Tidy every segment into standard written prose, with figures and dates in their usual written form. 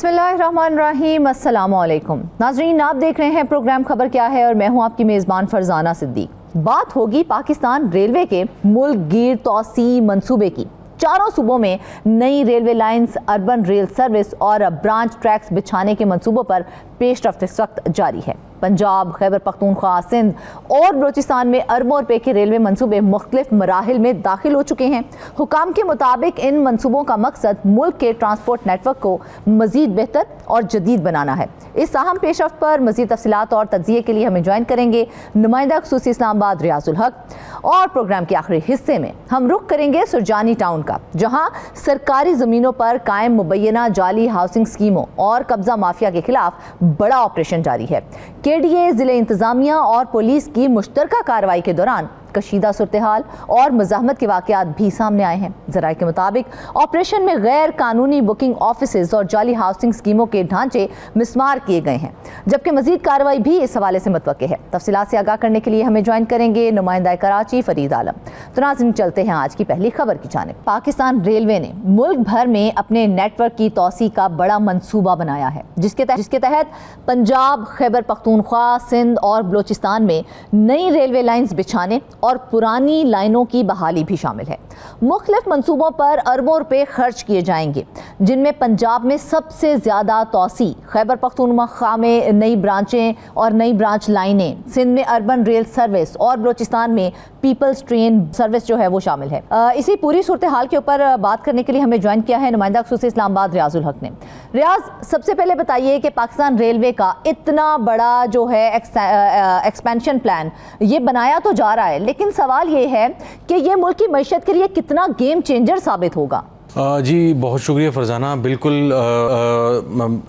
बिस्मिल्लाहिर्रहमानिर्रहीम, अस्सलाम वालेकुम नाज़रीन, आप देख रहे हैं प्रोग्राम खबर क्या है और मैं हूं आपकी मेज़बान फरजाना सिद्दीक। बात होगी पाकिस्तान रेलवे के मुल्क गिर तोसी मंसूबे की। चारों सूबों में नई railway lines, urban rail service और ब्रांच ट्रैक्स बिछाने के मंसूबों पर पेशरफ्त इस वक्त जारी है। पंजाब, खैबर पख्तूनख्वा, सिंध और बलूचिस्तान में अरबों रुपए के रेलवे मंसूबे मुख्तलिफ मराहिल में दाखिल हो चुके हैं। हुकाम के मुताबिक इन मंसूबों का मकसद मुल्क के ट्रांसपोर्ट नेटवर्क को मजीद बेहतर और जदीद बनाना है। इस अहम पेशरफ्त पर मजीद तफसीलात और तज्जिए के लिए हमें ज्वाइन करेंगे नुमाइंदा खुसूसी इस्लामाबाद रियाजुल हक। और प्रोग्राम के आखिरी हिस्से में हम रुख करेंगे सुरजानी टाउन का, जहां सरकारी ज़मीनों पर कायम मुबैना जाली हाउसिंग स्कीमों और कब्जा माफिया के खिलाफ बड़ा ऑपरेशन जारी है। केडीए, जिले इंतजामिया और पुलिस की मुश्तरका कार्रवाई के दौरान कशीदा सूरत हाल और मुज़ाहमत के वाक़यात भी सामने आए हैं। ज़राए के मुताबिक ऑपरेशन में गैर कानूनी बुकिंग ऑफिसेज और जाली हाउसिंग स्कीमों के ढांचे मिसमार किए गए हैं, जबकि मजीद कार्रवाई भी इस हवाले से मुतवक्के है। तफसीलात से आगाह करने के लिए हमें ज्वाइन करेंगे नुमाइंदा कराची फरीद आलम। तो नाज़रीन, चलते हैं आज की पहली खबर की जानिब। पाकिस्तान रेलवे ने मुल्क भर में अपने नेटवर्क की तोसी का बड़ा मंसूबा बनाया है, जिसके तहत पंजाब, खैबर पख्तूनख्वा, सिंध और बलूचिस्तान में नई रेलवे लाइन्स बिछाने और पुरानी लाइनों की बहाली भी शामिल है। मुख्तलिफ मंसूबों पर अरबों रुपए खर्च किए जाएंगे, जिनमें पंजाब में सबसे ज़्यादा तोसी, खैबर पख्तूनख्वा में नई ब्रांचें और नई ब्रांच लाइनें, सिंध में अर्बन रेल सर्विस और बलूचिस्तान में पीपल्स ट्रेन सर्विस जो है वो शामिल है। इसी पूरी सूरत हाल के ऊपर बात करने के लिए हमें ज्वाइन किया है नुमाइंदा खुसूसी इस्लामाबाद रियाजुल हक ने। रियाज, सबसे पहले बताइए कि पाकिस्तान रेलवे का इतना बड़ा जो है एक्सपेंशन प्लान ये बनाया तो जा रहा है, लेकिन सवाल ये है कि ये मुल्क की मईशत के लिए कितना गेम चेंजर साबित होगा। जी बहुत शुक्रिया फरजाना। बिल्कुल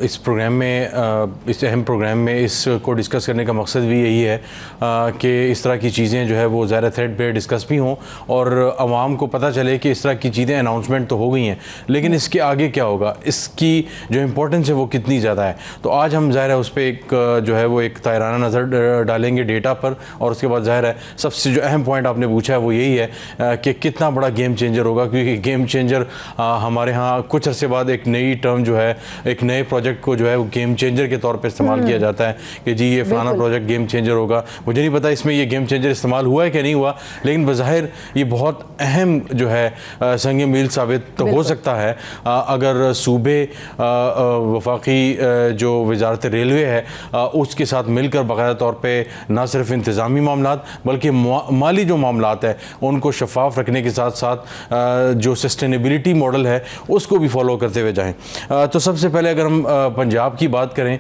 इस प्रोग्राम में, इस अहम प्रोग्राम में इसको डिस्कस करने का मकसद भी यही है कि इस तरह की चीज़ें जो है वो ज़्यादा थ्रेड पे डिस्कस भी हों और आवाम को पता चले कि इस तरह की चीज़ें अनाउंसमेंट तो हो गई हैं, लेकिन इसके आगे क्या होगा, इसकी जो इम्पोर्टेंस है वो कितनी ज़्यादा है। तो आज हम ज़ाहिर है उस पर एक जो है वो एक तायराना नज़र डालेंगे डेटा पर, और उसके बाद ज़ाहिर है सबसे जो अहम पॉइंट आपने पूछा है वो यही है कि कितना बड़ा गेम चेंजर होगा, क्योंकि गेम चेंजर हमारे यहाँ कुछ अरसे बाद एक नई टर्म जो है, एक नए प्रोजेक्ट को जो है वो गेम चेंजर के तौर पे इस्तेमाल किया जाता है कि जी ये फलाना प्रोजेक्ट गेम चेंजर होगा। मुझे नहीं पता इसमें ये गेम चेंजर इस्तेमाल हुआ है कि नहीं हुआ, लेकिन बज़ाहिर ये बहुत अहम जो है संग मील साबित तो हो सकता है अगर सूबे वफाकी जो वजारत रेलवे है उसके साथ मिलकर बाकायदा तौर पर ना सिर्फ इंतज़ामी मामलात बल्कि माली जो मामलात है उनको शफाफ रखने के साथ साथ जो सस्टेनेबिलिटी मॉडल है उसको भी फॉलो करते हुए जाएं। तो सबसे पहले अगर हम पंजाब की बात करें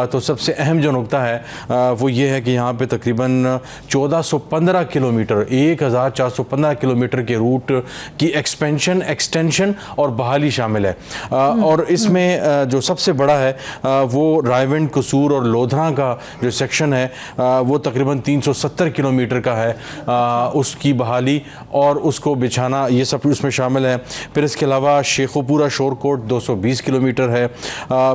तो सबसे अहम जो नुकता है वो ये है कि यहाँ पे तकरीबन 1415 किलोमीटर 1415 किलोमीटर के रूट की एक्सटेंशन और बहाली शामिल है। और इसमें जो सबसे बड़ा है वो रायविंड, कसूर और लोधरा का जो सेक्शन है वो तकरीबन 370 किलोमीटर का है, उसकी बहाली और उसको बिछाना ये सब उसमें शामिल है। फिर इसके अलावा शेखोपुरा शोरकोट 220 किलोमीटर है।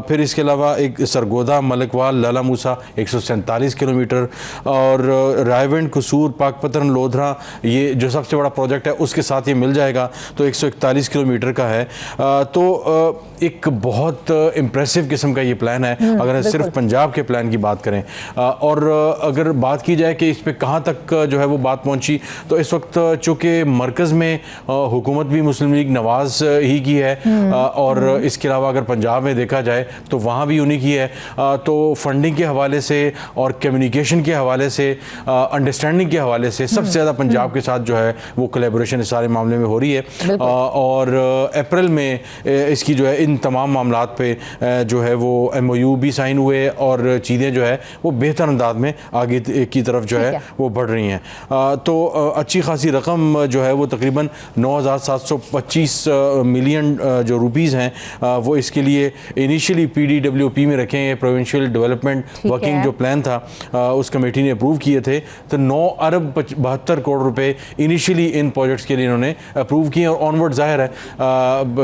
फिर इसके अलावा एक सरगोदा, मलकवाल, लाला मूसा 147 किलोमीटर, और रायविंड, कसूर, पाकपतन, लोधरा ये जो सबसे बड़ा प्रोजेक्ट है उसके साथ ये मिल जाएगा तो 141 किलोमीटर का है। तो एक बहुत इम्प्रेसिव किस्म का ये प्लान है अगर सिर्फ पंजाब के प्लान की बात करें। और अगर बात की जाए कि इस पर कहाँ तक जो है वो बात पहुँची, तो इस वक्त चूँकि मरकज़ में हुकूमत भी मुस्लिम लीग नवाज ही की है और इसके अलावा अगर पंजाब में देखा जाए तो वहाँ भी उन्हीं की है। तो फंडिंग के हवाले से और कम्युनिकेशन के हवाले से, अंडरस्टैंडिंग के हवाले से सबसे ज़्यादा पंजाब के साथ जो है वो कोलैबोरेशन इस सारे मामले में हो रही है। और अप्रैल में इसकी जो है इन तमाम मामलात पे जो है वो MOU भी साइन हुए और चीज़ें जो है वो बेहतर अंदाज में आगे की तरफ जो है वो बढ़ रही हैं। तो अच्छी खासी रकम जो है वो तकरीबन 9,725 मिलियन जो रुपीज़ हैं वो इसके लिए इनिशियली PDWP में रखे हैं, प्रोविंशियल डेवलपमेंट वर्किंग जो प्लान था उस कमेटी ने अप्रूव किए थे। तो 9 अरब 72 करोड़ रुपए इनिशियली इन प्रोजेक्ट्स के लिए इन्होंने अप्रूव किए। और ऑनवर्ड ज़ाहिर है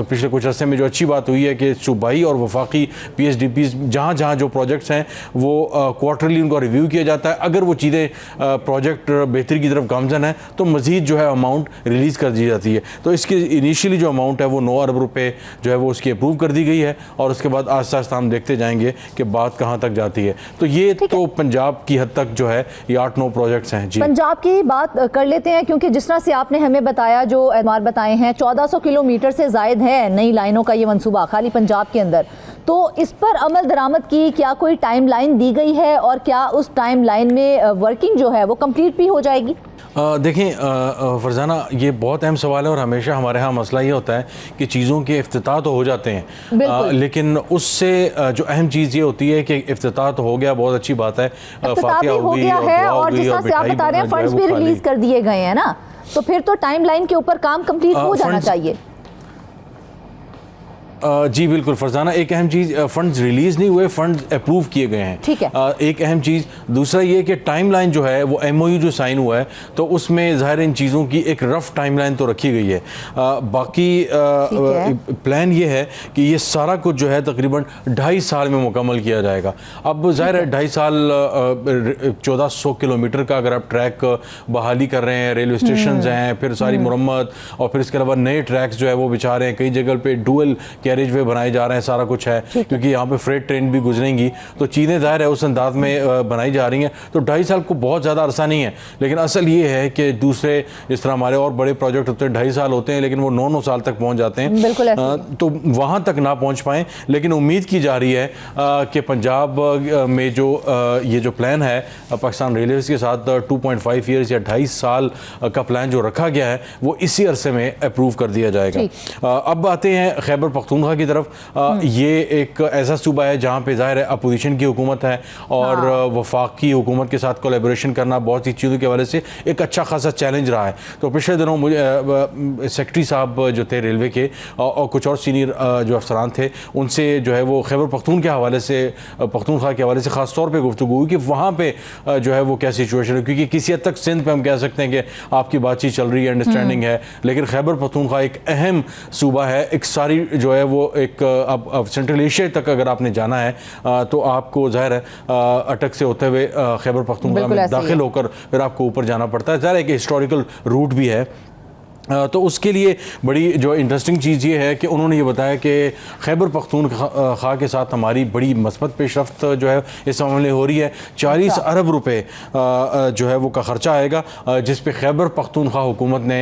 पिछले कुछ अर्से में जो अच्छी बात हुई है कि सूबाई और वफाकी PSDPs जहाँ जहाँ जो प्रोजेक्ट्स हैं वो क्वार्टरली उनको रिव्यू किया जाता है। अगर वो चीज़ें प्रोजेक्ट बेहतरी की तरफ गामजन है तो मज़ीद जो है अमाउंट रिलीज़ कर दी जाती है। तो इसके इनिशियली जो अमाउंट है वो 9 अरब रुपए जो है वो उसकी अप्रूव कर दी गई है, और उसके बाद आहिस्ता आहिस्ता हम देखते जाएंगे कि बात कहाँ तक जाती है। तो ये तो पंजाब की हद तक जो है ये 8-9 प्रोजेक्ट्स हैं। जी, पंजाब की बात कर लेते हैं, क्योंकि जिस तरह से आपने हमें बताया, जो एतमार बताए हैं, 1400 किलोमीटर से ज़ायद है नई लाइनों का ये मंसूबा खाली पंजाब के अंदर। तो इस पर अमल दरामद की क्या कोई टाइम लाइन दी गई है, और क्या उस टाइम लाइन में वर्किंग जो है वो कंप्लीट भी हो जाएगी? देखें फरजाना, ये बहुत अहम सवाल है और हमेशा हमारे यहाँ मसला ये होता है कि चीज़ों के इफ्तिताह तो हो जाते हैं, लेकिन उससे जो अहम चीज़ ये होती है कि इफ्तिताह तो हो गया, बहुत अच्छी बात है, फातिहा हो गया है, और जिस तरह से आप बता रहे हैं फंड्स भी रिलीज कर दिए गए हैं ना, तो फिर तो टाइम लाइन के ऊपर काम कंप्लीट हो जाना चाहिए। जी बिल्कुल फरजाना, एक अहम चीज़, फंड्स रिलीज़ नहीं हुए, फंड्स अप्रूव किए गए हैं। ठीक है, एक अहम चीज़। दूसरा ये कि टाइमलाइन जो है वो MOU जो साइन हुआ है, तो उसमें ज़ाहिर इन चीज़ों की एक रफ़ टाइमलाइन तो रखी गई है। बाकी प्लान ये है कि ये सारा कुछ जो है तकरीबन 2.5 साल में मुकम्मल किया जाएगा। अब ज़ाहिर है 2.5 साल 1400 किलोमीटर का अगर आप ट्रैक बहाली कर रहे हैं, रेलवे स्टेशन हैं, फिर सारी मुरम्मत, और फिर इसके अलावा नए ट्रैक्स जो है वो बिछा रहे हैं, कई जगह पे डुअल कैरेज वे बनाए जा रहे हैं, सारा कुछ है, क्योंकि यहाँ पे फ्रेट ट्रेन भी गुजरेंगी, तो चीज़ें ज़ाहिर है उस अंदाज में बनाई जा रही हैं। तो 2.5 साल को बहुत ज़्यादा अरसा नहीं है, लेकिन असल ये है कि दूसरे जिस तरह हमारे और बड़े प्रोजेक्ट होते हैं 2.5 साल होते हैं, लेकिन वो 9-9 साल तक पहुँच जाते हैं, तो वहाँ तक ना पहुँच पाएँ। लेकिन उम्मीद की जा रही है कि पंजाब में जो ये जो प्लान है पाकिस्तान रेलवेज़ के साथ 2.5 ईयर्स या 2.5 साल का प्लान जो रखा गया है, वो इसी अरसे में अप्रूव कर दिया जाएगा। अब आते हैं खैबर पख्तूनख्वा की तरफ। ये एक ऐसा सूबा है जहाँ पे ज़ाहिर है अपोजिशन की हुकूमत है, और वफाकी हुकूमत के साथ कोलैबोरेशन करना बहुत सी चीज़ों के हवाले से एक अच्छा खासा चैलेंज रहा है। तो पिछले दिनों मुझे सेक्रेटरी साहब जो थे रेलवे के और कुछ और सीनियर जो अफसरान थे, उनसे जो है वो खैबर पख्तून के हवाले से, पख्तूनख्वा के हवाले से ख़ास तौर पर गुफ्तगू हुई कि वहाँ पर जो है वो क्या सिचुएशन है, क्योंकि किसी हद तक सिंध पर हम कह सकते हैं कि आपकी बातचीत चल रही है, अंडरस्टैंडिंग है, लेकिन खैबर पख्तूनख्वा एक अहम सूबा है। एक सारी जो है वो एक अब सेंट्रल एशिया तक अगर आपने जाना है तो आपको ज़ाहिर है अटक से होते हुए खैबर पख्तूनख्वा में दाखिल होकर फिर आपको ऊपर जाना पड़ता है। ज़ाहिर है कि हिस्टोरिकल रूट भी है। तो उसके लिए बड़ी जो इंटरेस्टिंग चीज़ ये है कि उन्होंने ये बताया कि खैबर पख्तूनख्वा के साथ हमारी बड़ी मस्बत पेशरफ्त जो है इस मामले में हो रही है। 40 अरब रुपए जो है वो का ख़र्चा आएगा, जिस पे खैबर पख्तूनख्वा हुकूमत ने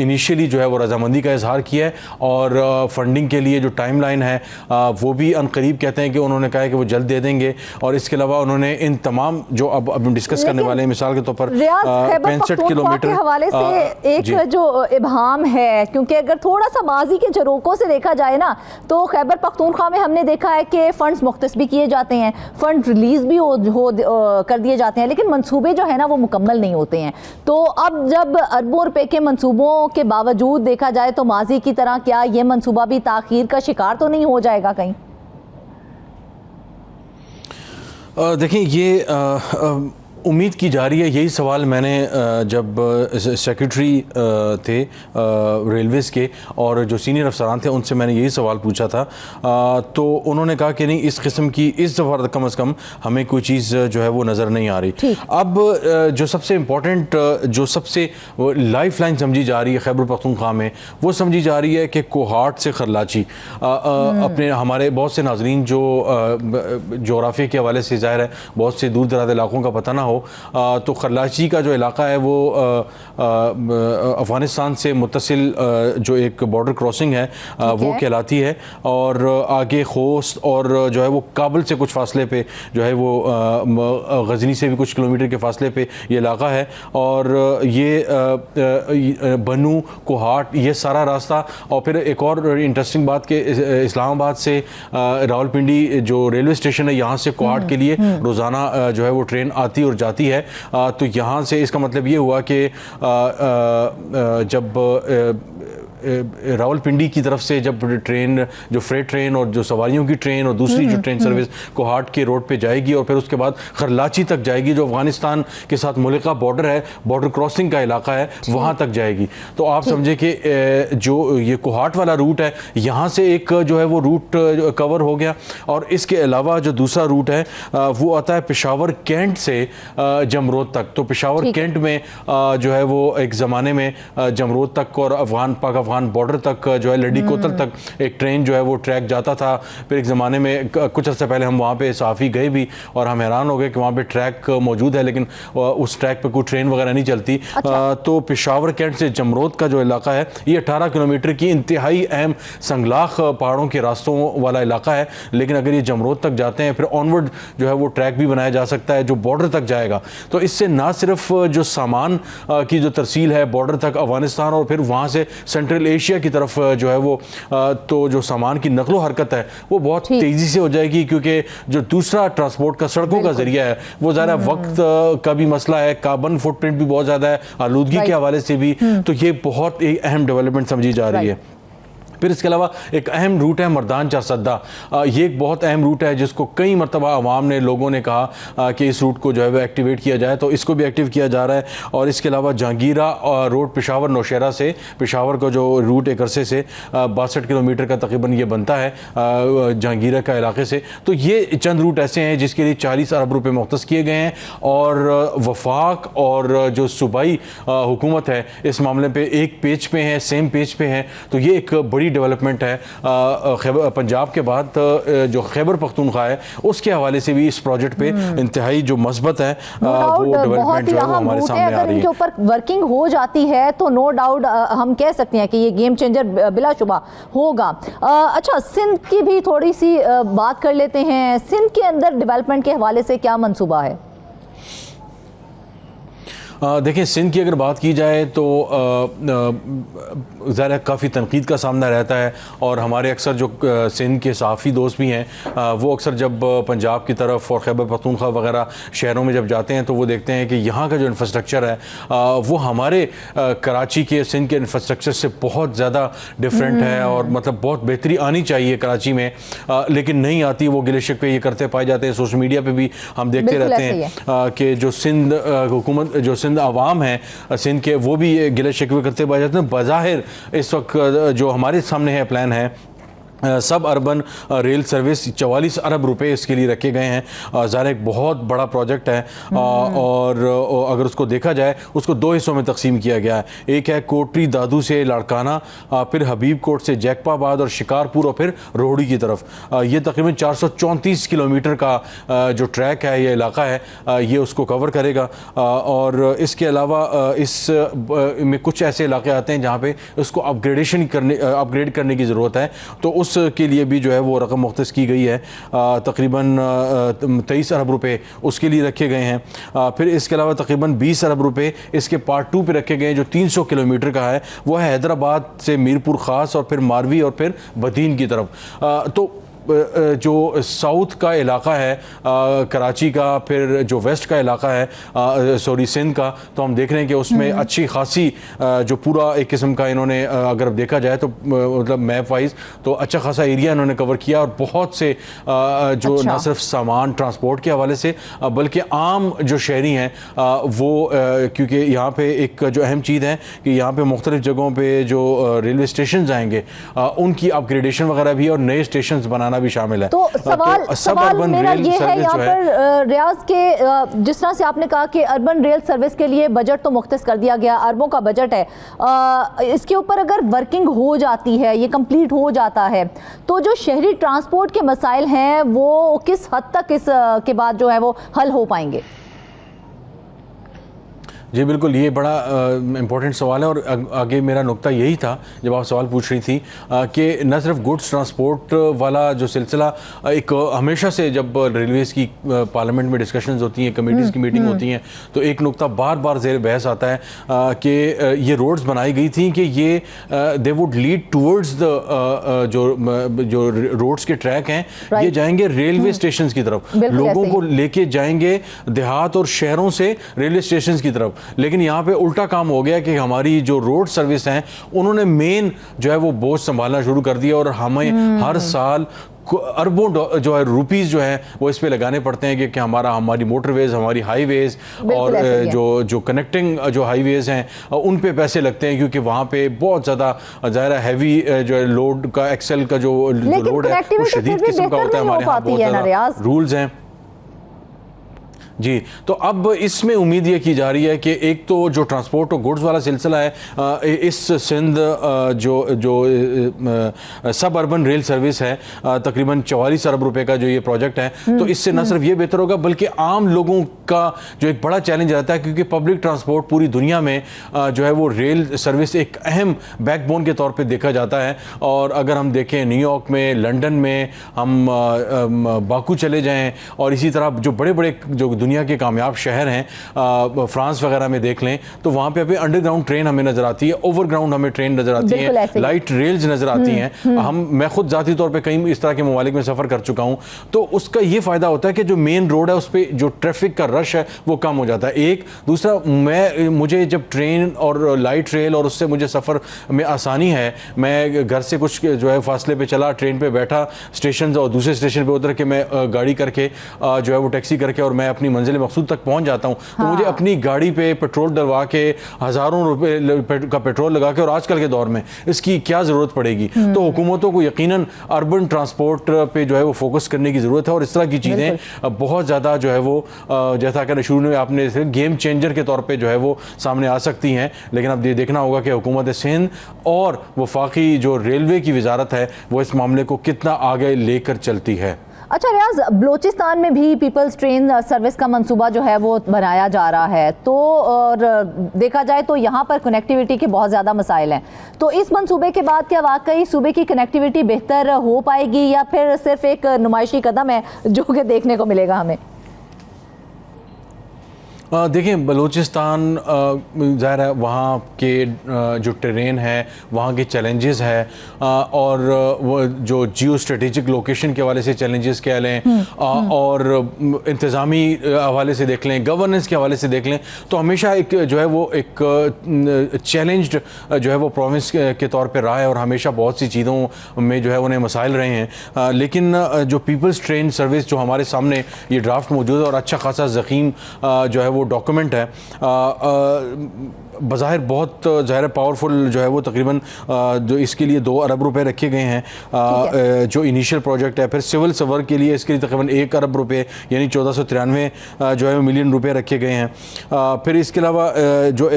इनिशियली जो है वो रजामंदी का इजहार किया है, और फंडिंग के लिए जो टाइम लाइन है वो भी अनकरीब कहते हैं कि उन्होंने कहा है कि वो जल्द दे देंगे। और इसके अलावा उन्होंने इन तमाम जो अब हम डिस्कस करने वाले हैं, मिसाल के तौर पर 65 किलोमीटर के हवाले से एक जो इबहम है, क्योंकि अगर थोड़ा सा माजी के झरोकों से देखा जाए ना, तो खैबर पख्तूनख्वा में हमने देखा है कि फ़ंड्स मुख्तस भी किए जाते हैं, फ़ंड रिलीज़ भी कर दिए जाते हैं, लेकिन मंसूबे जो है ना वो मुकम्मल नहीं होते हैं। तो अब जब अरबों रुपए के मंसूबों के बावजूद देखा जाए, तो माजी की तरह क्या ये मंसूबा भी ताख़ीर का शिकार तो नहीं हो जाएगा कहीं? देखें, ये उम्मीद की जा रही है। यही सवाल मैंने जब सेक्रेटरी थे रेलवेज़ के और जो सीनियर अफसरान थे उनसे मैंने यही सवाल पूछा था, तो उन्होंने कहा कि नहीं, इस किस्म की इस दफ़ा कम अज़ कम हमें कोई चीज़ जो है वो नज़र नहीं आ रही। अब जो सबसे इम्पोर्टेंट, जो सबसे लाइफ लाइन समझी जा रही है खैबर पख्तूनख्वा में, वो समझी जा रही है कि कोहाट से खरलाची। अपने हमारे बहुत से नाजरीन जो जोग्राफी के हवाले से ज़ाहिर है बहुत से दूर दराज इलाकों का पता ना हो, तो खरलाची का जो इलाका है वो अफ़गानिस्तान से मुत्तसिल जो एक बॉर्डर क्रॉसिंग है वो कहलाती है, और आगे खोस्त और जो है वो काबुल से कुछ फासले पे जो है वो गजनी से भी कुछ किलोमीटर के फासले पे ये इलाका है। और ये बनू कोहाट ये सारा रास्ता, और फिर एक और इंटरेस्टिंग बात कि इस्लामाबाद से रावलपिंडी जो रेलवे स्टेशन है यहाँ से कोहाट के लिए रोज़ाना जो है वो ट्रेन आती और जाती है। तो यहाँ से इसका मतलब ये हुआ कि जब रावलपिंडी की तरफ से जब ट्रेन, जो फ्रेट ट्रेन और जो सवारियों की ट्रेन और दूसरी जो ट्रेन सर्विस कोहाट के रोड पे जाएगी और फिर उसके बाद खरलाची तक जाएगी, जो अफगानिस्तान के साथ मुल्का बॉर्डर है, बॉर्डर क्रॉसिंग का इलाका है, वहाँ तक जाएगी। तो आप समझे कि जो ये कोहाट वाला रूट है, यहाँ से एक जो है वो रूट कवर हो गया, और इसके अलावा जो दूसरा रूट है वो आता है पेशावर कैंट से जमरोद तक। तो पेशावर कैंट में जो है वो एक ज़माने में जमरोद तक और पाक अफगान अफगान बॉर्डर तक जो है लड़ी कोतल तक एक ट्रेन जो है वो ट्रैक जाता था। फिर एक ज़माने में कुछ अर्से पहले हम वहाँ पे सहाफ़ी गए भी और हम हैरान हो गए कि वहाँ पे ट्रैक मौजूद है लेकिन उस ट्रैक पे कोई ट्रेन वगैरह नहीं चलती। तो पेशावर कैंट से जमरोद का जो इलाका है ये 18 किलोमीटर की इंतहाई अहम संगलाख पहाड़ों के रास्तों वाला इलाका है, लेकिन अगर ये जमरोद तक जाते हैं फिर ऑनवर्ड जो है वो ट्रैक भी बनाया जा सकता है जो बॉर्डर तक जाएगा। तो इससे ना सिर्फ जो सामान की जो तरसील है बॉर्डर तक अफगानिस्तान और फिर वहाँ से सेंट्रल एशिया की तरफ जो है वो तो जो सामान की नकलो हरकत है वो बहुत तेज़ी से हो जाएगी, क्योंकि जो दूसरा ट्रांसपोर्ट का सड़कों का जरिया है वो ज़्यादा वक्त का भी मसला है, कार्बन फुटप्रिंट भी बहुत ज़्यादा है आलूदगी के हवाले से भी। तो ये बहुत एक अहम डेवलपमेंट समझी जा रही है। फिर इसके अलावा एक अहम रूट है मर्दान चारसद्दा। ये एक बहुत अहम रूट है जिसको कई मरतबा अवाम ने लोगों ने कहा कि इस रूट को जो है वो एक्टिवेट किया जाए, तो इसको भी एक्टिव किया जा रहा है। और इसके अलावा जहांगीरा रोड पेशावर नौशहरा से पेशावर का जो रूट एक अरसे से 62 किलोमीटर का तकरीबन ये बनता है जहांगीरा का इलाके से। तो ये चंद रूट ऐसे हैं जिसके लिए 40 अरब रुपये मुख्तस किए गए हैं और वफाक और जो सूबाई हुकूमत है इस मामले पर एक पेज पे है, सेम पेज पे है। तो ये एक बड़ी डेवलपमेंट है पंजाब के बाद जो खैबर पख्तूनख्वा है उसके हवाले से भी इस प्रोजेक्ट पे इंतहाई जो मस्बत है वो डेवलपमेंट जो है वो हमारे सामने आ रही है। इनके ऊपर वर्किंग हो जाती है तो नो डाउट हम कह सकते हैं कि ये गेम चेंजर बिलाशुबा होगा। अच्छा, सिंध की भी थोड़ी सी बात कर लेते हैं। सिंध के अंदर डेवलपमेंट के हवाले से क्या मंसूबा है? देखिए, सिंध की अगर बात की जाए तो ज़रा काफ़ी तनकीद का सामना रहता है और हमारे अक्सर जो सिंध के सहाफ़ी दोस्त भी हैं वो अक्सर जब पंजाब की तरफ और खैबर पख्तूनख्वा वगैरह शहरों में जब जाते हैं तो वो देखते हैं कि यहाँ का जो इंफ्रास्ट्रक्चर है वो हमारे कराची के सिंध के इंफ्रास्ट्रक्चर से बहुत ज़्यादा डिफरेंट है और मतलब बहुत बेहतरी आनी चाहिए कराची में, लेकिन नहीं आती। वो गिले शिकवे ये करते पाए जाते हैं, सोशल मीडिया पर भी हम देखते रहते हैं कि जो सिंध हुकूमत जो सिंध अवाम है सिंध के वो भी गिले शिकवे करते पाए जाते हैं। बज़ाहिर इस वक्त जो हमारे सामने है प्लान है सब अर्बन रेल सर्विस 44 अरब रुपए इसके लिए रखे गए हैं। ज़ाहिर एक बहुत बड़ा प्रोजेक्ट है और अगर उसको देखा जाए उसको दो हिस्सों में तकसीम किया गया है। एक है कोटरी दादू से लाड़काना, फिर हबीब कोट से जैकपाबाद और शिकारपुर और फिर रोहड़ी की तरफ। ये तकरीबन 434 किलोमीटर का जो ट्रैक है ये इलाका है ये उसको कवर करेगा। और इसके अलावा इस में कुछ ऐसे इलाके आते हैं जहाँ पे उसको अपग्रेड करने की ज़रूरत है, तो उसके लिए भी जो है वो रकम मुख्तस की गई है। तकरीबन 23 अरब रुपए उसके लिए रखे गए हैं। फिर इसके अलावा तकरीबन 20 अरब रुपए इसके पार्ट 2 पे रखे गए हैं जो 300 किलोमीटर का है, वो है हैदराबाद से मीरपुर ख़ास और फिर मारवी और फिर बदीन की तरफ। तो जो साउथ का इलाका है कराची का, फिर जो वेस्ट का इलाका है सॉरी सिंध का, तो हम देख रहे हैं कि उसमें अच्छी खासी जो पूरा एक किस्म का इन्होंने अगर देखा जाए तो मतलब मैप वाइज तो अच्छा खासा एरिया इन्होंने कवर किया और बहुत से जो ना सिर्फ सामान ट्रांसपोर्ट के हवाले से बल्कि आम जो शहरी हैं वो क्योंकि यहाँ पे एक जो अहम चीज़ है कि यहाँ पे मुख्तलिफ जगहों पे जो रेलवे स्टेशन आएंगे उनकी अपग्रेडेशन वगैरह भी और नए स्टेशन बनाना भी शामिल है। तो सवाल मेरा ये है यहाँ पर रियाज के जिस तरह से आपने कहा कि अर्बन रेल सर्विस के लिए बजट तो मुख्तस कर दिया गया, अरबों का बजट है, इसके ऊपर अगर वर्किंग हो जाती है, ये कंप्लीट हो जाता है, तो जो शहरी ट्रांसपोर्ट के मसाइल हैं वो किस हद तक इसके बाद जो है वो हल हो पाएंगे? जी बिल्कुल, ये बड़ा इम्पोर्टेंट सवाल है और आगे मेरा नुक्ता यही था जब आप सवाल पूछ रही थी कि न सिर्फ गुड्स ट्रांसपोर्ट वाला जो सिलसिला एक हमेशा से जब रेलवेज़ की पार्लियामेंट में डिस्कशंस होती हैं, कमेटीज़ की मीटिंग होती हैं, तो एक नुक्ता बार बार ज़ेर बहस आता है कि ये रोड्स बनाई गई थी कि ये they would lead towards the जो रोड्स के ट्रैक हैं ये जाएंगे रेलवे स्टेशन की तरफ, लोगों को लेके जाएंगे देहात और शहरों से रेलवे स्टेशन की तरफ। लेकिन यहाँ पे उल्टा काम हो गया कि हमारी जो रोड सर्विस हैं उन्होंने मेन जो है वो बोझ संभालना शुरू कर दिया और हमें हर साल अरबों जो है रुपीस जो है वो इस पे लगाने पड़ते हैं कि हमारी मोटरवेज, हमारी हाईवेज और जो कनेक्टिंग जो हाईवेज हैं उन पे पैसे लगते हैं क्योंकि वहाँ पे बहुत ज़्यादा ज़ाहिर हैवी जो है लोड का एक्सेल का जो लोड है वो शदीद किस्म का होता है। हमारे यहाँ बहुत ज़्यादा रूल्स हैं। जी, तो अब इसमें उम्मीद ये की जा रही है कि एक तो जो ट्रांसपोर्ट और गुड्स वाला सिलसिला है, इस सिंध जो सब अर्बन रेल सर्विस है, तकरीबन 44 अरब रुपए का जो ये प्रोजेक्ट है, तो इससे न सिर्फ ये बेहतर होगा बल्कि आम लोगों का जो एक बड़ा चैलेंज रहता है, क्योंकि पब्लिक ट्रांसपोर्ट पूरी दुनिया में जो है वो रेल सर्विस एक अहम बैकबोन के तौर पे देखा जाता है। और अगर हम देखें न्यूयॉर्क में, लंदन में, हम बाकू चले जाएं और इसी तरह जो बड़े बड़े जो दुनिया के कामयाब शहर हैं, फ्रांस वगैरह में देख लें, तो वहाँ पे अभी अंडरग्राउंड ट्रेन हमें नज़र आती है, ओवरग्राउंड हमें ट्रेन नज़र आती है, लाइट रेल्स नज़र आती हैं। मैं खुद ज़ाती तौर पे कई इस तरह के ममालिक में सफ़र कर चुका हूँ, तो उसका ये फ़ायदा होता है कि जो मेन रोड है उस पर जो ट्रैफिक का रश है वो कम हो जाता है। एक दूसरा, मुझे जब ट्रेन और लाइट रेल और उससे मुझे सफ़र में आसानी है, मैं घर से कुछ जो है फासले पे चला, ट्रेन पे बैठा, स्टेशन और दूसरे स्टेशन पे उतर के मैं गाड़ी करके जो है वो टैक्सी करके और मैं अपनी मंजिल मकसूद तक पहुंच जाता हूं। तो मुझे अपनी गाड़ी पे पेट्रोल डलवा के हज़ारों रुपए का पेट्रोल लगा के, और आजकल के दौर में इसकी क्या ज़रूरत पड़ेगी। तो हुकूमतों को यकीनन अर्बन ट्रांसपोर्ट पे जो है वो फोकस करने की ज़रूरत है, और इस तरह की चीज़ें बहुत ज़्यादा जो है वो, जैसा कि शुरू में आपने गेम चेंजर के तौर पर जो है वो सामने आ सकती हैं। लेकिन अब ये देखना होगा कि हुकूमत सिंध और वफाकी जो रेलवे की वजारत है वो इस मामले को कितना आगे लेकर चलती है। अच्छा रियाज, बलूचिस्तान में भी पीपल्स ट्रेन सर्विस का मंसूबा जो है वो बनाया जा रहा है, तो और देखा जाए तो यहाँ पर कनेक्टिविटी के बहुत ज़्यादा मसाइल हैं। तो इस मंसूबे के बाद क्या वाकई सूबे की कनेक्टिविटी बेहतर हो पाएगी, या फिर सिर्फ एक नुमाइशी कदम है जो कि देखने को मिलेगा हमें? देखें, बलूचिस्तान ज़ाहिर है वहाँ के जो टेरेन है, वहाँ के चैलेंजेस है, और वो जो जियो स्ट्रेटेजिक लोकेशन के हवाले से चैलेंजेस कह लें, और इंतज़ामी हवाले से देख लें, गवर्नेंस के हवाले से देख लें, तो हमेशा एक जो है वो एक चैलेंज्ड जो है वो प्रोविंस के तौर पे रहा है, और हमेशा बहुत सी चीज़ों में जो है उन्हें मसाइल रहे हैं। लेकिन जो पीपल्स ट्रेन सर्विस जो हमारे सामने ये ड्राफ्ट मौजूद है, और अच्छा खासा ज़ख़ीम जो है वो डॉक्यूमेंट है, बज़ाहिर बहुत ज़ाहिर पावरफुल जो है वो, तकरीबन जो इसके लिए 2 अरब रुपए रखे गए हैं जो इनिशियल प्रोजेक्ट है। फिर सिविल सवर के लिए इसके लिए तकरीबन 1 अरब रुपए यानी 1493 जो है मिलियन रुपए रखे गए हैं। फिर इसके अलावा जो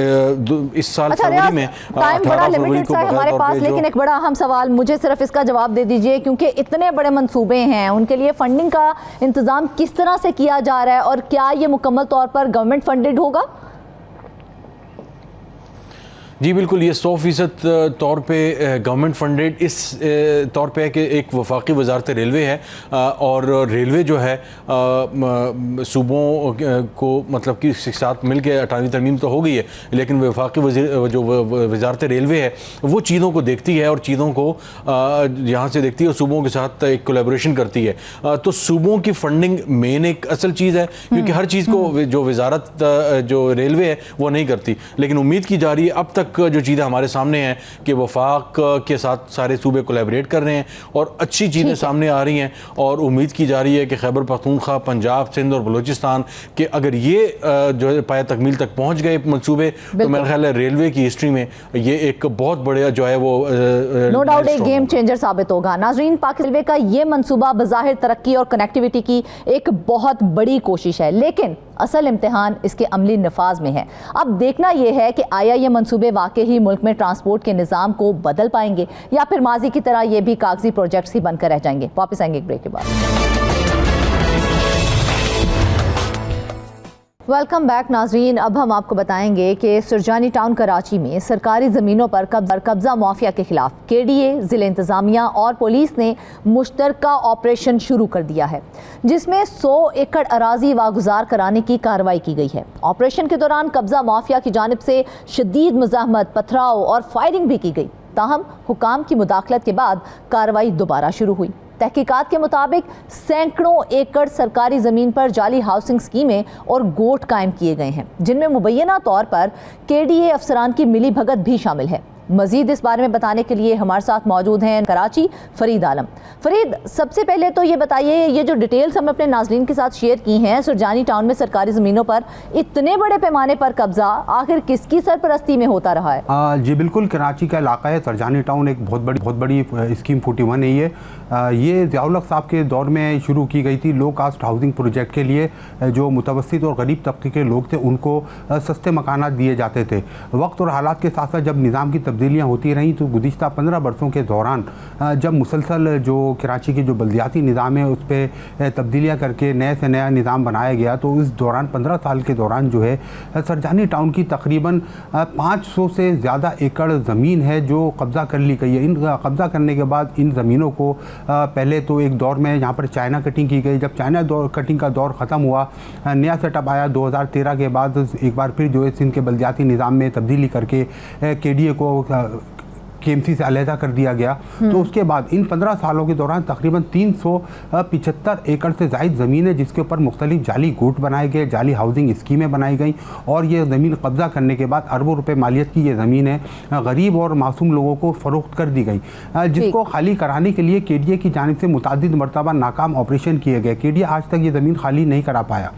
इस साल फरवरी में टाइम बड़ा लिमिटेड है हमारे पास, लेकिन एक बड़ा अहम सवाल, मुझे सिर्फ इसका जवाब दे दीजिए, क्योंकि इतने बड़े मंसूबे हैं, उनके लिए फंडिंग का इंतज़ाम किस तरह से किया जा रहा है, और क्या ये मुकम्मल तौर पर गवर्नमेंट फंडेड होगा? जी बिल्कुल, ये 100% तौर पे गवर्नमेंट फंडेड इस तौर पे है कि एक वफाकी वजारत रेलवे है, और रेलवे जो है सूबों को मतलब कि साथ मिल के 18वीं तरमीम तो हो गई है, लेकिन वफाकी जो वजारत रेलवे है वो चीज़ों को देखती है, और चीज़ों को यहाँ से देखती है और सूबों के साथ एक कोलैबोरेशन करती है। तो सूबों की फंडिंग मेन एक असल चीज़ है, क्योंकि हर चीज़ को जो वजारत जो रेलवे है वो नहीं करती। लेकिन उम्मीद की जा रही है अब तक जो चीज़ें हमारे सामने हैं कि वफाक के साथ सारे सूबे कोलैबोरेट कर रहे हैं और अच्छी चीज़ें सामने आ रही हैं, और उम्मीद की जा रही है कि खैबर पख्तूनख्वा, पंजाब, सिंध और बलूचिस्तान के अगर ये जो है पाया तकमील तक पहुँच गए मंसूबे, तो मेरा ख्याल है रेलवे की हिस्ट्री में ये एक बहुत बड़ा जो है वो नो डाउट एक गेम चेंजर साबित होगा। नाजरीन, पाकिस्तान रेलवे का ये मंसूबा बज़ाहिर तरक्की और कनेक्टिविटी की एक बहुत बड़ी कोशिश है, लेकिन असल इम्तिहान इसके अमली नफाज में है। अब देखना यह है कि आया ये मंसूबे वाकई ही मुल्क में ट्रांसपोर्ट के निज़ाम को बदल पाएंगे, या फिर माजी की तरह ये भी कागजी प्रोजेक्ट्स ही बनकर रह जाएंगे। वापस आएंगे एक ब्रेक के बाद। वेलकम बैक नाजरीन। अब हम आपको बताएंगे कि सुरजानी टाउन कराची में सरकारी ज़मीनों पर कब्जा माफिया के खिलाफ KDA, ज़िले इंतज़ामिया और पुलिस ने मुश्तरका ऑपरेशन शुरू कर दिया है, जिसमें 100 एकड़ अराजी वागुजार कराने की कार्रवाई की गई है। ऑपरेशन के दौरान कब्जा माफिया की जानिब से शदीद मुज़ाहमत, पथराव और फायरिंग भी की गई। ताहम हुकाम की मुदाखलत के बाद कार्रवाई दोबारा शुरू हुई। तहकीकात के मुताबिक सैकड़ों एकड़ सरकारी ज़मीन पर जाली हाउसिंग स्कीमें और गोट कायम किए गए हैं, जिनमें मुबैना तौर पर KDA अफसरान की मिली भगत भी शामिल है। मजीद इस बारे में बताने के लिए हमारे साथ मौजूद हैं कराची फरीद आलम। फरीद, सबसे पहले तो ये बताइए, ये जो डिटेल्स हमने अपने नाजरीन के साथ शेयर की हैं, सुरजानी टाउन में सरकारी ज़मीनों पर इतने बड़े पैमाने पर कब्जा आखिर किसकी सरपरस्ती में होता रहा है? जी बिल्कुल, कराची का इलाका है सुरजानी टाउन, एक बहुत बड़ी स्कीम 41 है ये ज़ियाउल हक साहब के दौर में शुरू की गई थी लो कास्ट हाउसिंग प्रोजेक्ट के लिए। जो मुतवस्सित और गरीब तबके के लोग थे उनको सस्ते मकानात दिए जाते थे। वक्त और हालात के साथ साथ जब निज़ाम की तब्दीलियाँ होती रहीं तो गुज़िश्ता 15 बरसों के दौरान जब मुसलसल जो कराची की जो बल्दियाती निज़ाम है उस पर तब्दीलियाँ करके नए से नया निज़ाम बनाया गया, तो इस दौरान 15 साल के दौरान जो है सुरजानी टाउन की तकरीबन 500 से ज़्यादा एकड़ ज़मीन है जो कब्ज़ा कर ली गई है। इन कब्ज़ा करने के बाद इन ज़मीनों को पहले तो एक दौर में यहाँ पर चाइना कटिंग की गई। जब चाइना कटिंग का दौर ख़त्म हुआ, नया सेटअप आया 2013 के बाद, एक बार फिर जो है सिंध के बल्दियाती निज़ाम में तब्दीली करके KDA को KMC से अलहदा कर दिया गया। तो उसके बाद इन 15 सालों के दौरान तकरीबन 375 एकड़ से ज़ायद ज़मीन है जिसके ऊपर मुख्तलिफ जाली गुट बनाए गए, जाली हाउसिंग स्कीमें बनाई गई और ये ज़मीन कब्ज़ा करने के बाद अरबों रुपए मालियत की ये ज़मीन है गरीब और मासूम लोगों को फ़रोख्त कर दी गई, जिसको खाली कराने के लिए KDA की जानिब से मुतअद्दिद मरतबा नाकाम ऑपरेशन किए गए। KDA आज तक ये ज़मीन खाली नहीं करा पाया।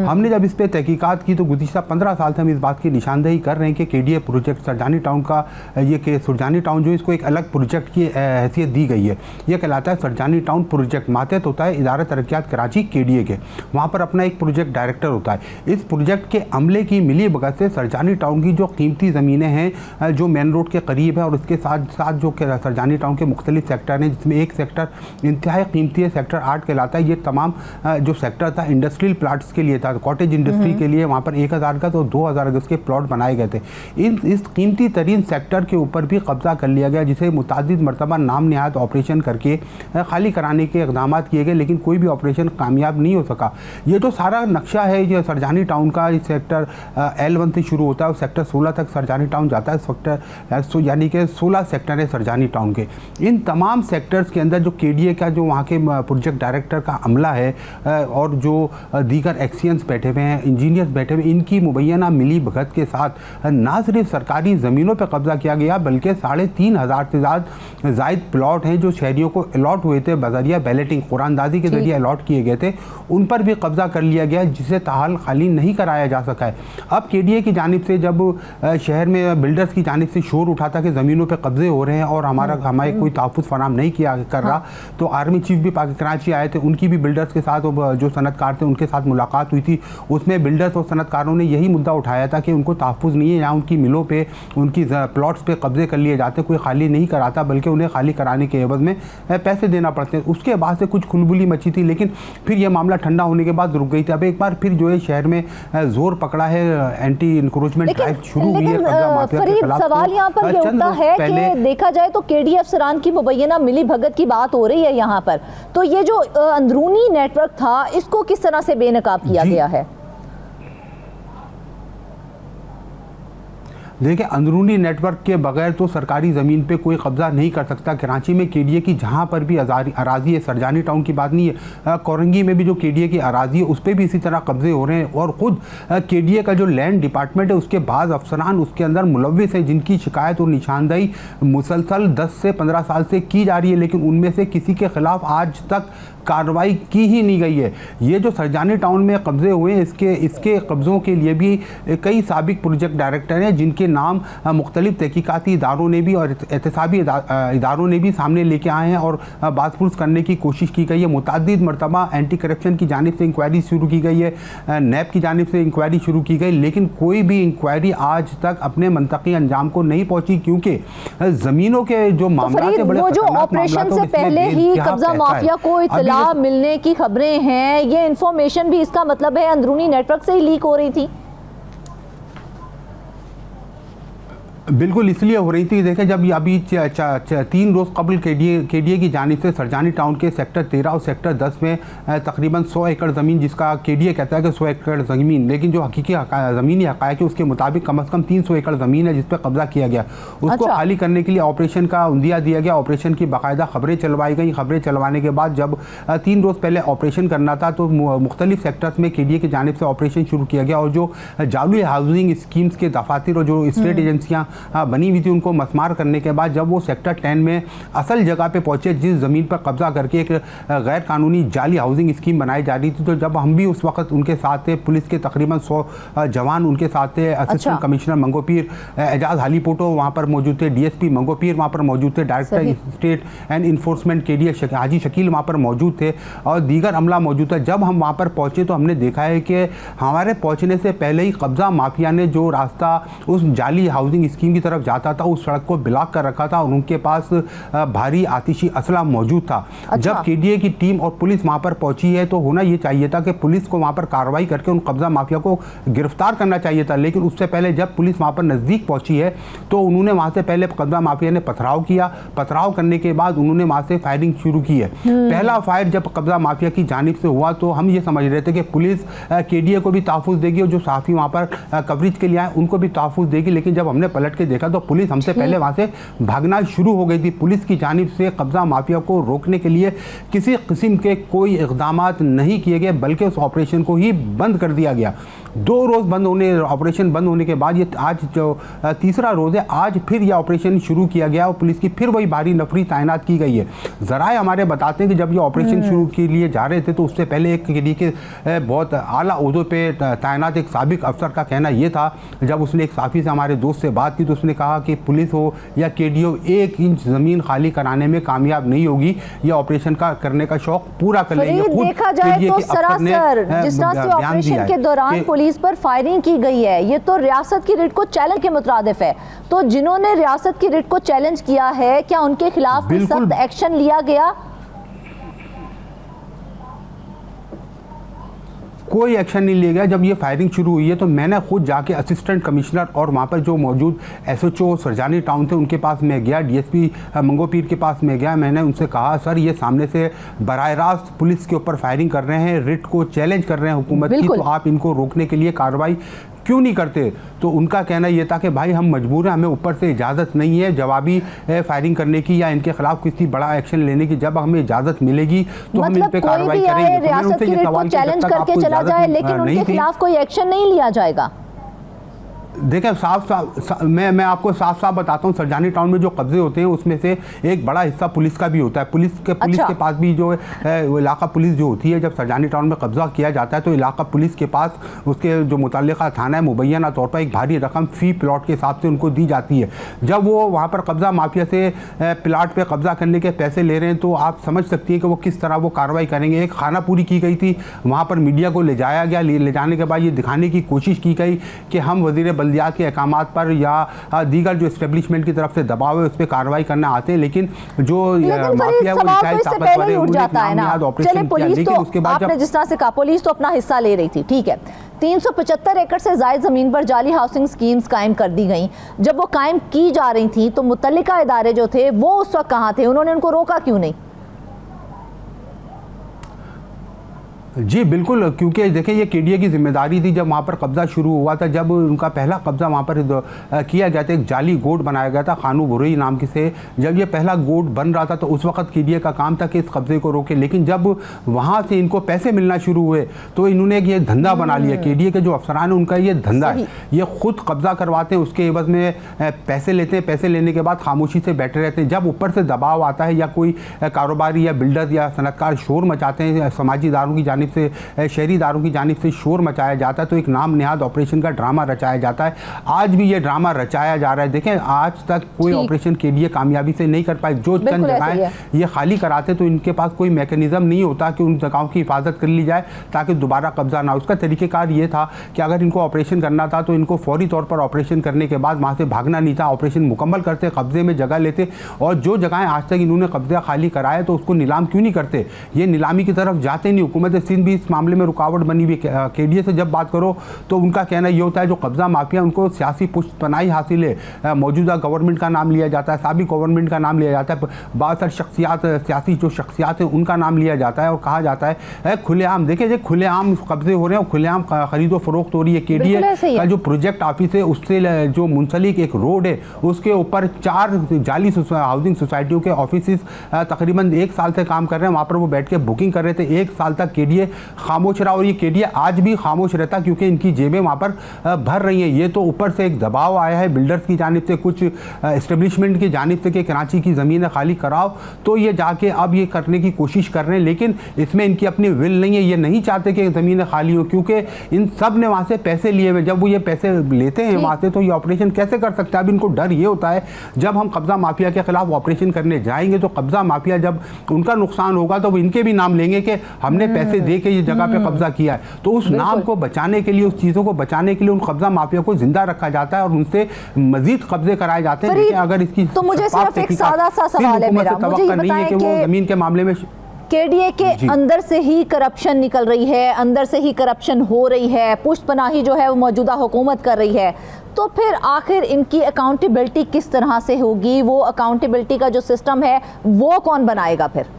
हमने जब इस पर तहकीकात की तो गुज़िश्ता 15 साल से हम इस बात की निशानदेही कर रहे हैं कि KDA प्रोजेक्ट सुरजानी टाउन का ये सुरजानी टाउन जो इसको एक अलग प्रोजेक्ट की हैसियत दी गई है। यह कहलाता है सुरजानी टाउन प्रोजेक्ट, मातहत होता है इदारा तरक्यात कराची KDA के, वहाँ पर अपना एक प्रोजेक्ट डायरेक्टर होता है। इस प्रोजेक्ट के अमले की मिली भगत से सुरजानी टाउन की जो कीमती ज़मीनें हैं जो मेन रोड के करीब है और उसके साथ साथ जो सुरजानी टाउन के मुख्तलिफ सेक्टर हैं जिसमें एक सेक्टर इंतहाई कीमती है, सेक्टर 8 कहलाता है। ये तमाम जो सेक्टर था इंडस्ट्रियल प्लाट्स के लिए था, कॉटेज इंडस्ट्री के लिए वहाँ पर 1000 गज और 2000 गज के प्लॉट बनाए गए थे। इस कीमती तरीन सेक्टर के ऊपर भी कब्जा कर लिया गया जिसे मुतअद्दिद मरतबा नाम नहायत ऑपरेशन करके खाली कराने के इक़दाम किए गए, लेकिन कोई भी ऑपरेशन कामयाब नहीं हो सका। ये जो सारा नक्शा है ये सुरजानी टाउन का, इस सेक्टर L1 से शुरू होता है और सेक्टर 16 तक सुरजानी टाउन जाता है। सेक्टर यानी कि 16 सेक्टर है सुरजानी टाउन के। इन तमाम सेक्टर्स के अंदर जो KDA का जो वहाँ के प्रोजेक्ट डायरेक्टर का अमला है और जो दीगर एक्सियंस बैठे हुए हैं, इंजीनियर्स बैठे हुए हैं, इनकी मुबैना मिली भगत के साथ ना सिर्फ सरकारी ज़मीनों पर कब्जा किया गया बल्कि 3500 से ज़ायद प्लॉट हैं जो शहरियों को अलॉट हुए थे बज़रिया बैलेटिंग, कुरानदाजी के जरिए अलॉट किए गए थे, उन पर भी कब्जा कर लिया गया जिसे ताहाल खाली नहीं कराया जा सका है। अब KDA की जानिब से जब शहर में बिल्डर्स की जानिब से शोर उठा था कि ज़मीनों पर कब्जे हो रहे हैं और हमारे कोई तहफ़्फ़ुज़ फराहम नहीं कर रहा, तो आर्मी चीफ भी कराची आए थे, उनकी भी बिल्डर्स के साथ जो सनतकार थे उनके साथ मुलाकात हुई थी। उसमें बिल्डर्स और सनतकारों ने यही मुद्दा उठाया था कि उनको तहफ़्फ़ुज़ नहीं है, यहाँ उनकी मिलों पर उनकी प्लॉट्स पर कब्जे कर लिए जाते, कोई खाली नहीं कराता बल्कि उन्हें खाली कराने के एवज में पैसे देना पड़ते हैं। उसके बाद से कुछ खुलबुली मची थी, लेकिन फिर यह मामला ठंडा होने के बाद रुक गई थी। अब एक बार फिर जो है शहर में जोर पकड़ा है, एंटी इंक्रोचमेंट ड्राइव शुरू हुई है फरीद, सवाल यहाँ पर ये उठता है कि देखा जाए तो KDA अफसरान की मुबैना मिली भगत की बात हो रही है यहाँ पर, तो ये जो अंदरूनी नेटवर्क था इसको किस तरह से बेनकाब किया गया है? देखिए, अंदरूनी नेटवर्क के बगैर तो सरकारी ज़मीन पे कोई कब्ज़ा नहीं कर सकता। कराची में KDA की जहाँ पर भी अराज़ी है, सुरजानी टाउन की बात नहीं है, कोरंगी में भी जो KDA की अराज़ी है उस पर भी इसी तरह कब्ज़े हो रहे हैं और ख़ुद KDA का जो लैंड डिपार्टमेंट है उसके बाद अफसरान उसके अंदर मुलव्विस हैं जिनकी शिकायत और निशानदेही मुसलसल 10 से 15 साल से की जा रही है, लेकिन उनमें से किसी के ख़िलाफ़ आज तक कार्रवाई की ही नहीं गई है। ये जो सुरजानी टाउन में कब्ज़े हुए हैं इसके कब्ज़ों के लिए भी कई साबिक प्रोजेक्ट डायरेक्टर हैं जिनके नाम मुख्तलिफ तहकीकाती इदारों ने भी और एहतसाबी इदारों ने भी सामने लेके आए हैं और बातपुरस करने की कोशिश की गई है। मुतअद्दिद मरतबा एंटी करप्शन की जानिब से इंक्वायरी शुरू की गई है, NAB की जानिब से इंक्वायरी शुरू की गई, लेकिन कोई भी इंक्वायरी आज तक अपने मंतकी अंजाम को नहीं पहुँची क्योंकि ज़मीनों के जो मामला वो जो ऑपरेशन से पहले ही कब्जा माफिया को इतला मिलने की खबरें हैं, ये इंफॉर्मेशन भी इसका मतलब है अंदरूनी नेटवर्क से ही लीक हो रही थी। बिल्कुल इसलिए हो रही थी। देखें, जब अभी 3 रोज़ कबल KDA की जानिब से सुरजानी टाउन के सेक्टर 13 और सेक्टर 10 में तकरीबन 100 एकड़ ज़मीन, जिसका KDA कहता है कि 100 एकड़ ज़मीन, लेकिन जो हकीकी ज़मीनी हक़ाइक़ है उसके मुताबिक कम अज़ कम 300 एकड़ ज़मीन है जिस पर कब्ज़ा किया गया। उसको खाली करने के लिए ऑपरेशन का उंदिया दिया गया, ऑपरेशन की बाकायदा खबरें चलवाई गई। खबरें चलवाने के बाद जब 3 रोज़ पहले ऑपरेशन करना था तो मुख्तलिफ सेक्टर्स में KDA की जानिब से ऑपरेशन शुरू किया गया और जो जाली हाउसिंग स्कीम्स के दफातर और जो स्टेट एजेंसियाँ बनी हुई थी उनको मसमार करने के बाद जब वो सेक्टर 10 में असल जगह पे पहुंचे, जिस ज़मीन पर कब्जा करके एक गैर कानूनी जाली हाउसिंग स्कीम बनाई जा रही थी, तो जब हम भी उस वक्त उनके साथ थे, पुलिस के तकरीबन 100 जवान उनके साथ थे, असिस्टेंट कमिश्नर मंगोपीर एजाज हालीपोटो वहाँ पर मौजूद थे, DSP मंगोपीर वहाँ पर मौजूद थे, director state and enforcement KD हाजी शकील वहाँ पर मौजूद थे और दीगर अमला मौजूद था। जब हम वहाँ पर पहुँचे तो हमने देखा है कि हमारे पहुँचने से पहले ही कब्जा माफिया ने जो रास्ता उस जाली हाउसिंग स्कीम की तरफ जाता था उस सड़क को ब्लॉक कर रखा था और उनके पास भारी आतिशी असला मौजूद था। जब KDA की टीम और पुलिस वहाँ पर पहुँची है तो होना ये चाहिए था कि पुलिस को वहाँ पर कार्रवाई करके उन कब्जा माफिया को गिरफ्तार करना चाहिए था, लेकिन उससे पहले जब पुलिस वहाँ पर नज़दीक पहुँची है तो उन्होंने वहाँ से पहले कब्जा माफिया ने पथराव किया। पथराव करने के बाद उन्होंने वहाँ से फायरिंग शुरू की है। पहला फायर जब कब्जा माफिया की जानिब से हुआ तो हम ये समझ रहे थे कि पुलिस KDA को भी तहफ़्फ़ुज़ देगी और जो सहाफ़ी वहाँ पर कवरेज के लिए आए उनको भी तहफ़्फ़ुज़ देगी, लेकिन जब हमने पलट के देखा तो पुलिस हमसे पहले वहाँ से भागना शुरू हो गई थी। पुलिस की जानिब से कब्जा माफिया को रोकने के लिए किसी किस्म के कोई इक़दाम नहीं किए गए, बल्कि उस ऑपरेशन को ही बंद कर दिया गया। 2 रोज़ ऑपरेशन बंद होने के बाद ये आज जो तीसरा रोज़ है, आज फिर यह ऑपरेशन शुरू किया गया और पुलिस की फिर वही भारी नफरी तैनात की गई है। ज़राए हमारे बताते हैं कि जब ये ऑपरेशन शुरू के लिए जा रहे थे तो उससे पहले एक KDA के बहुत आला ओहदे पे तैनात एक साबिक अफसर का कहना ये था, जब उसने एक साफ़ी से हमारे दोस्त से बात की तो उसने कहा कि पुलिस हो या KDA हो 1 इंच ज़मीन खाली कराने में कामयाब नहीं होगी, यह ऑपरेशन का करने का शौक पूरा कर लेंगे। देखा जाए तो सरासर जिस तरह से ऑपरेशन के दौरान पुलिस पर फायरिंग की गई है, ये तो रियासत की रिट को चैलेंज के मुतरादिफ है। तो जिन्होंने रियासत की रिट को चैलेंज किया है, क्या उनके खिलाफ भी सख्त एक्शन लिया गया? कोई एक्शन नहीं लिया गया। जब ये फायरिंग शुरू हुई है तो मैंने खुद जाके असिस्टेंट कमिश्नर और वहाँ पर जो मौजूद SHO सरजानी टाउन थे उनके पास मैं गया, DSP मंगोपीर के पास मैं गया। मैंने उनसे कहा सर ये सामने से बराह रास्त पुलिस के ऊपर फायरिंग कर रहे हैं, रिट को चैलेंज कर रहे हैं हुकूमत की, तो आप इनको रोकने के लिए कार्रवाई क्यों नहीं करते? तो उनका कहना ये था कि भाई हम मजबूर हैं, हमें ऊपर से इजाज़त नहीं है जवाबी फायरिंग करने की या इनके खिलाफ किसी बड़ा एक्शन लेने की। जब हमें इजाज़त मिलेगी तो हम इन पे कार्रवाई करेंगे। रियासत की रिट को चैलेंज करके चला जाए लेकिन उनके खिलाफ कोई एक्शन नहीं लिया जाएगा। देखें मैं आपको साफ साफ बताता हूँ, सरजानी टाउन में जो कब्जे होते हैं उसमें से एक बड़ा हिस्सा पुलिस का भी होता है। पुलिस के पास भी जो इलाका पुलिस जो होती है, जब सरजानी टाउन में कब्जा किया जाता है तो इलाका पुलिस के पास उसके जो मुतल्लिका थाना है मुबैना तौर पर एक भारी रकम फ़ी प्लॉट के हिसाब से उनको दी जाती है। जब वो वहाँ पर कब्जा माफिया से प्लाट पर कब्जा करने के पैसे ले रहे हैं तो आप समझ सकती हैं कि वो किस तरह वो कार्रवाई करेंगे। एक खाना पूरी की गई थी, वहाँ पर मीडिया को ले जाया गया, ले जाने के बाद ये दिखाने की कोशिश की गई कि हम वज़ीर बल्दियात के अहकामात पर या दीगर जो एस्टेब्लिशमेंट की तरफ से दबाव है उस पर कार्रवाई करना आते हैं, लेकिन जो माफिया वो पहले उठ जाता है ना। चले पुलिस तो आपने जिस तरह से कहा पुलिस तो अपना हिस्सा ले रही थी, ठीक है, 375 एकड़ से ज़ायद ज़मीन पर जाली हाउसिंग स्कीम्स कायम कर दी गई। जब वो कायम की जा रही थी तो मुतल्लिका इदारे जो थे वो उस वक्त कहाँ थे? उन्होंने उनको रोका क्यों नहीं? जी बिल्कुल, क्योंकि देखें ये KDA की जिम्मेदारी थी। जब वहाँ पर कब्ज़ा शुरू हुआ था, जब उनका पहला कब्ज़ा वहाँ पर किया गया था, एक जाली गोड बनाया गया था खानू बुरई नाम के से। जब ये पहला गोड बन रहा था तो उस वक्त KDA का काम था कि इस कब्ज़े को रोके, लेकिन जब वहाँ से इनको पैसे मिलना शुरू हुए तो इन्होंने ये धंधा बना लिया। KDA के जो अफसरान हैं उनका ये धंधा है, ये खुद कब्ज़ा करवाते हैं, उसके एवज में पैसे लेते हैं, पैसे लेने के बाद खामोशी से बैठे रहते हैं। जब ऊपर से दबाव आता है या कोई कारोबारी या बिल्डर या सनतकार शोर मचाते हैं, समाजी इदारों की जानिब से, शहरी इदारों की जानिब से शोर मचाया जाता है, तो एक नाम नेहाद ऑपरेशन का ड्रामा रचाया जाता है। आज भी ये ड्रामा रचाया जा रहा है। देखें आज तक कोई ऑपरेशन KDA कामयाबी से नहीं कर पाए। जो चंद जगहें ये खाली कराते तो इनके पास कोई मैकेनिज्म नहीं होता कि उन जगहों की हिफाजत कर ली जाए ताकि दोबारा कब्जा ना हो। उसका तरीक़ेकार ये था कि अगर इनको ऑपरेशन करना था तो इनको फौरी तौर पर ऑपरेशन करने के बाद वहाँ से भागना नहीं था, ऑपरेशन मुकम्मल करते, कब्जे में जगह लेते, और जो जगहें आज तक इन्होंने कब्जा खाली कराया तो उसको नीलाम क्यों नहीं करते? ये नीलामी की तरफ जाते नहीं। हुकूमत सिंध भी इस मामले में रुकावट बनी हुई। KDA से जब बात करो तो उनका कहना ये होता है जो कब्जा माफिया उनको सियासी पुष्टपनाही हासिल है, मौजूदा गवर्नमेंट का नाम लिया जाता है, साबिक गवर्नमेंट का नाम लिया जाता है, बहुत सारी शख्सियात, सियासी जो शख्सियात हैं उनका नाम लिया जाता है और कहा जाता है खुलेआम, देखिए खुलेआम कब्जे हो रहे हैं, खुलेआम खरीदो फरोख्त हो रही है। KDA का जो प्रोजेक्ट ऑफिस है उससे जो मुंसलिक एक रोड है उसके ऊपर 4 जाली हाउसिंग सोसाइटियों के ऑफिस तकरीबन 1 साल से काम कर रहे हैं। वहाँ पर वो बैठ के बुकिंग कर रहे थे। 1 साल तक KDA ये खामोश रहा और ये KDA आज भी खामोश रहता क्योंकि इनकी जेबें वहाँ पर भर रही हैं। ये तो ऊपर से एक दबाव आया है बिल्डर्स की जानिब से, कुछ एस्टेब्लिशमेंट की जानिब से कि कराची की ज़मीनें खाली कराओ, तो ये जाके अब ये करने की कोशिश कर रहे हैं, लेकिन इसमें इनकी अपनी विल नहीं है। ये नहीं चाहते कि ज़मीनें खाली हो क्योंकि इन सब ने वहाँ से पैसे लिए हुए। जब वो ये पैसे लेते हैं वहाँ से तो ये ऑपरेशन कैसे कर सकते हैं? अब इनको डर ये होता है जब हम कब्ज़ा माफिया के खिलाफ ऑपरेशन करने जाएंगे तो कब्ज़ा माफिया जब उनका नुकसान होगा तो वो इनके भी नाम लेंगे कि हमने पैसे दे के ये जगह पे कब्ज़ा किया है। तो उस नाम को बचाने के लिए, उस चीज़ों को बचाने के लिए उन कब्ज़ा माफिया को जिंदा रखा जाता है और उनसे मजीद कब्जे कराए जाते हैं। लेकिन अगर इसकी तो मुझे सिर्फ एक सादा सा सवाल है मेरा, मुझे ये नहीं है कि वो ज़मीन के मामले में KDA के अंदर से ही करप्शन निकल रही है, अंदर से ही करप्शन हो रही है, पुष्टपनाही जो है वो मौजूदा हुकूमत कर रही है, तो फिर आखिर इनकी अकाउंटेबिलिटी किस तरह से होगी? वो अकाउंटेबिलिटी का जो सिस्टम है वो कौन बनाएगा फिर?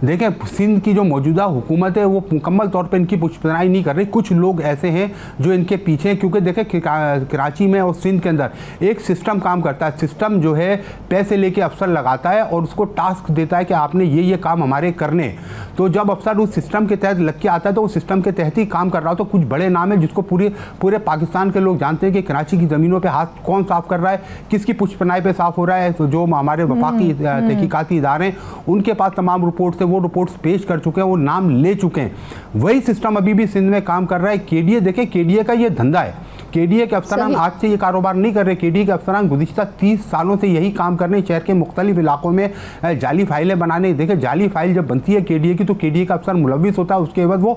देखें, सिंध की जो मौजूदा हुकूमत है वो मुकम्मल तौर पे इनकी पुष्टपनाही नहीं कर रही। कुछ लोग ऐसे हैं जो इनके पीछे हैं क्योंकि देखें कराची में और सिंध के अंदर एक सिस्टम काम करता है। सिस्टम जो है पैसे लेके अफसर लगाता है और उसको टास्क देता है कि आपने ये काम हमारे करने। तो जब अफसर उस सिस्टम के तहत लग के आता है तो उस सिस्टम के तहत ही काम कर रहा हो। तो कुछ बड़े नाम है जिसको पूरे पाकिस्तान के लोग जानते हैं कि कराची की ज़मीनों पर हाथ कौन साफ़ कर रहा है, किसकी पुष्टपनाही पे साफ़ हो रहा है। तो जो हमारे वफाकी तहकीकाती इदारे हैं उनके पास तमाम रिपोर्ट से वो रिपोर्ट्स पेश कर चुके हैं, वो नाम ले चुके हैं। वही सिस्टम अभी भी सिंध में काम कर रहा है। KDA देखें, KDA का ये धंधा है। KDA के अफसरान आज से ये कारोबार नहीं कर रहे। KDA के अफसरान गुज़िश्ता 30 सालों से यही काम कर रहे हैं, शहर के मुख्तलिफ इलाकों में जाली फाइलें बनाने। देखिए, जाली फाइल जब बनती है KDA की तो KDA का अफसर मुलविस होता है, उसके बाद वो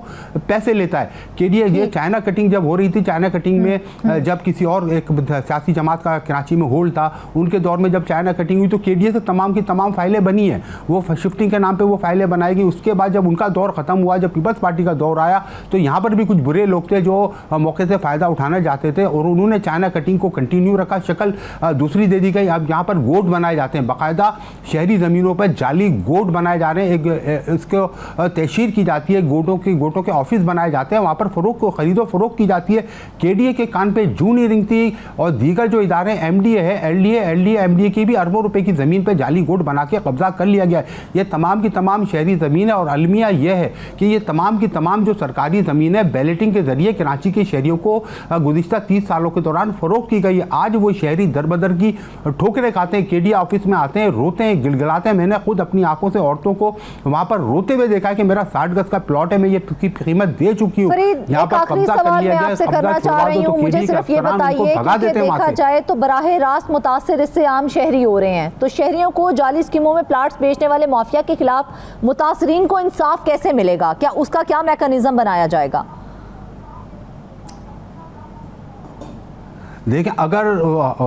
पैसे लेता है। KDA ये चाइना कटिंग जब हो रही थी, चाइना कटिंग में जब किसी और एक सियासी जमात का कराची में होल्ड था, उनके दौर में जब चाइना कटिंग हुई तो KDA से तमाम की तमाम फाइलें बनी हैं। वो शिफ्टिंग के नाम पर वो फाइलें बनाएगी। उसके बाद जब उनका दौर ख़त्म हुआ, जब पीपल्स पार्टी का दौर आया तो यहाँ पर भी कुछ बुरे लोग थे जो मौके से फ़ायदा उठाना चाहते थे और उन्होंने चाइना कटिंग को कंटिन्यू रखा, शक्ल दूसरी दे दी गई। अब यहाँ पर गोट बनाए जाते हैं, बाकायदा शहरी ज़मीनों पर जाली गोट बनाए जा रहे हैं। इसको तहसीर की जाती है, गोटों के ऑफिस बनाए जाते हैं, वहाँ पर खरीदो फरोख्त की जाती है। KDA के कान पे जूं नहीं रिंगती और दीगर जो इदारे MDA है, LDA MDA की भी अरबों रुपए की ज़मीन पर जाली गोट बना के कब्जा कर लिया गया है। ये तमाम की तमाम शहरी ज़मीन है और अलमिया यह है कि ये तमाम की तमाम जो सरकारी ज़मीन है बैलेटिंग के ज़रिए कराची के शहरियों को गुज़िश्ता 30 सालों के दौरान फ़रोख्त की गई है। आज वो शहरी दरबदर की ठोकरें खाते हैं, KDA ऑफिस में आते हैं, रोते हैं, गिलगिलाते हैं। मैंने खुद अपनी आंखों से औरतों को वहाँ पर रोते हुए देखा है कि मेरा 60 गज का प्लॉट है, मैं ये कीमत दे चुकी हूँ, यहाँ पर कब्जा कर लिया गया, कब्जा छुड़वा दो तो KDA के अफसरान उनको भगा देते हैं वहाँ से। जाए तो बराह रास्त मुतासिर इससे आम शहरी हो रहे हैं। तो शहरियों को जाली स्कीमों में प्लाट्स बेचने वाले माफिया के खिलाफ मुतासरीन को इंसाफ कैसे मिलेगा? क्या उसका क्या मैकेनिज्म बनाया जाएगा? देखिए, अगर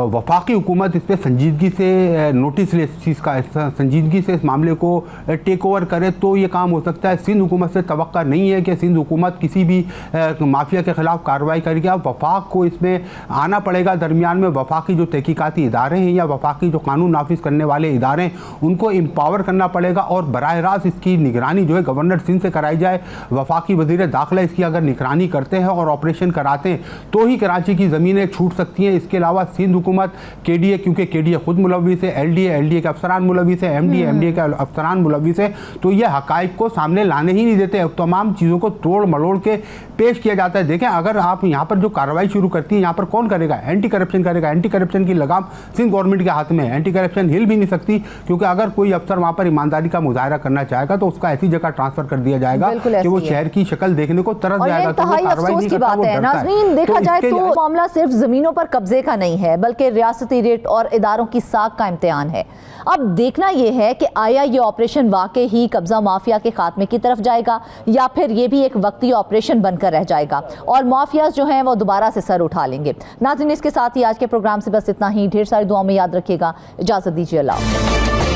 वफाकी हुकूमत इस पर संजीदगी से नोटिस ले, इस चीज़ का संजीदगी से इस मामले को टेक ओवर करे तो ये काम हो सकता है। सिंध हुकूमत से तवक्का नहीं है कि सिंध हुकूमत किसी भी माफिया के ख़िलाफ़ कार्रवाई करेगी। अब वफाक को इसमें आना पड़ेगा। दरमियान में वफाकी जो तहकीकाती इदारे हैं या वफाकी जो कानून नाफिज करने वाले इदारे हैं उनको एम्पावर करना पड़ेगा और बराह रास्त इसकी निगरानी जो है गवर्नर सिंध से कराई जाए। वफाकी वज़ीर दाखिला इसकी अगर निगरानी करते हैं और ऑपरेशन कराते हैं तो ही कराची की ज़मीनें छूट सकती हैं। इसके अलावा सिंध हुकूमत, KDA, क्योंकि KDA खुद मुलविस है, LDA के अफसरान मुलविस है, MDA के अफसरान मुलविस है, तो ये हकाइक को सामने लाने ही नहीं देते। तमाम चीज़ों को तोड़ मरोड़ के पेश किया जाता है। देखें, अगर आप यहाँ पर जो कार्रवाई शुरू करती है, यहाँ पर कौन करेगा? एंटी करप्शन करेगा। एंटी करप्शन की लगाम सिंध गवर्नमेंट के हाथ में है। एंटी करप्शन हिल भी नहीं सकती क्योंकि अगर कोई अफसर वहाँ पर ईमानदारी का मुजाहरा करना चाहेगा तो उसका ऐसी जगह ट्रांसफर कर दिया जाएगा कि वो शहर की शक्ल देखने को तरस जाएगा। तो वो कार्रवाई नहीं करता, वो डरता है। देखा जाए तो मामला सिर्फ जमीनों पर कब्जे का नहीं है बल्कि रियासती रेट और इदारों की साख का इम्तिहान है। अब देखना यह है कि आया ये ऑपरेशन वाकई ही कब्जा माफिया के खात्मे की तरफ जाएगा या फिर ये भी एक वक्ती ऑपरेशन बनकर रह जाएगा और माफियाज जो हैं वो दोबारा से सर उठा लेंगे। नाज़रीन, इसके साथ ही आज के प्रोग्राम से बस इतना ही। ढेर सारी दुआओं में याद रखिएगा। इजाजत दीजिए। अल्लाह।